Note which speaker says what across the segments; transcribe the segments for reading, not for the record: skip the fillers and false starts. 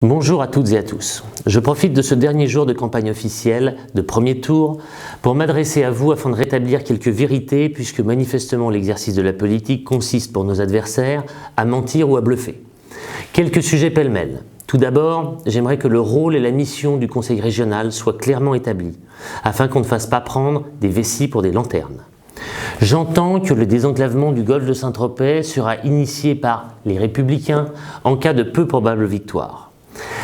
Speaker 1: Bonjour à toutes et à tous. Je profite de ce dernier jour de campagne officielle, de premier tour, pour m'adresser à vous afin de rétablir quelques vérités puisque manifestement l'exercice de la politique consiste pour nos adversaires à mentir ou à bluffer. Quelques sujets pêle-mêle. Tout d'abord, j'aimerais que le rôle et la mission du Conseil régional soient clairement établis, afin qu'on ne fasse pas prendre des vessies pour des lanternes. J'entends que le désenclavement du golfe de Saint-Tropez sera initié par les Républicains en cas de peu probable victoire.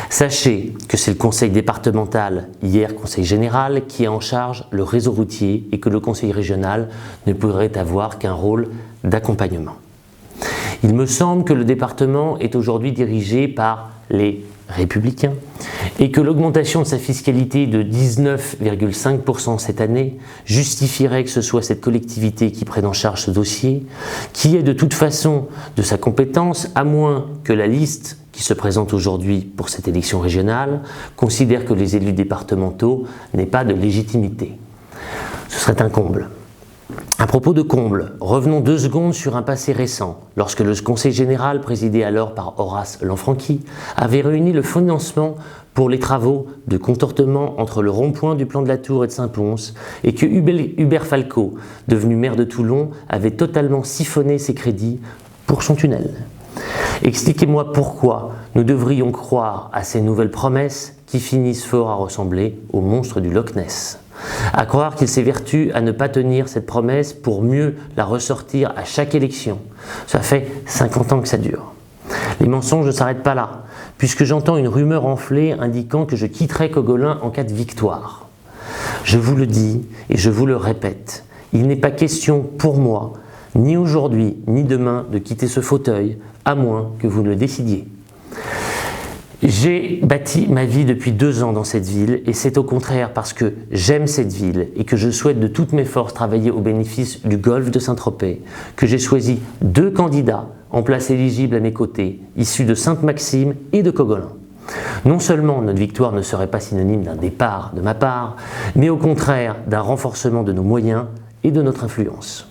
Speaker 1: Sachez que c'est le conseil départemental, hier conseil général, qui est en charge le réseau routier et que le conseil régional ne pourrait avoir qu'un rôle d'accompagnement. Il me semble que le département est aujourd'hui dirigé par les Républicains et que l'augmentation de sa fiscalité de 19,5% cette année justifierait que ce soit cette collectivité qui prenne en charge ce dossier, qui est de toute façon de sa compétence, à moins que la liste qui se présente aujourd'hui pour cette élection régionale considère que les élus départementaux n'aient pas de légitimité. Ce serait un comble. À propos de comble, revenons 2 secondes sur un passé récent, lorsque le Conseil général, présidé alors par Horace Lanfranchi, avait réuni le financement pour les travaux de contortement entre le rond-point du plan de la Tour et de Saint-Pons, et que Hubert Falco, devenu maire de Toulon, avait totalement siphonné ses crédits pour son tunnel. Expliquez-moi pourquoi nous devrions croire à ces nouvelles promesses qui finissent fort à ressembler au monstre du Loch Ness. À croire qu'il s'évertue à ne pas tenir cette promesse pour mieux la ressortir à chaque élection. Ça fait 50 ans que ça dure. Les mensonges ne s'arrêtent pas là, puisque j'entends une rumeur enflée indiquant que je quitterai Cogolin en cas de victoire. Je vous le dis et je vous le répète, il n'est pas question pour moi, ni aujourd'hui ni demain, de quitter ce fauteuil, à moins que vous ne le décidiez. J'ai bâti ma vie depuis 2 ans dans cette ville et c'est au contraire parce que j'aime cette ville et que je souhaite de toutes mes forces travailler au bénéfice du golfe de Saint-Tropez que j'ai choisi 2 candidats en place éligible à mes côtés, issus de Sainte-Maxime et de Cogolin. Non seulement notre victoire ne serait pas synonyme d'un départ de ma part, mais au contraire d'un renforcement de nos moyens et de notre influence.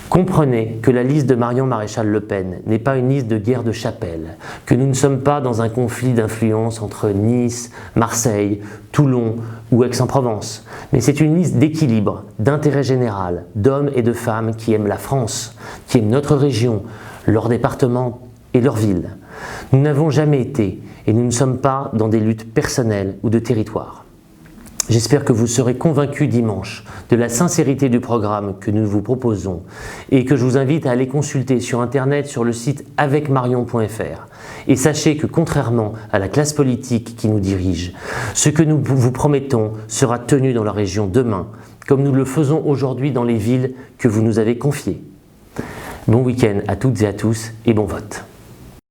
Speaker 1: Comprenez que la liste de Marion Maréchal Le Pen n'est pas une liste de guerre de chapelle, que nous ne sommes pas dans un conflit d'influence entre Nice, Marseille, Toulon ou Aix-en-Provence, mais c'est une liste d'équilibre, d'intérêt général, d'hommes et de femmes qui aiment la France, qui aiment notre région, leur département et leur ville. Nous n'avons jamais été et nous ne sommes pas dans des luttes personnelles ou de territoire. J'espère que vous serez convaincus dimanche de la sincérité du programme que nous vous proposons et que je vous invite à aller consulter sur internet sur le site avecmarion.fr. Et sachez que contrairement à la classe politique qui nous dirige, ce que nous vous promettons sera tenu dans la région demain, comme nous le faisons aujourd'hui dans les villes que vous nous avez confiées. Bon week-end à toutes et à tous et bon vote.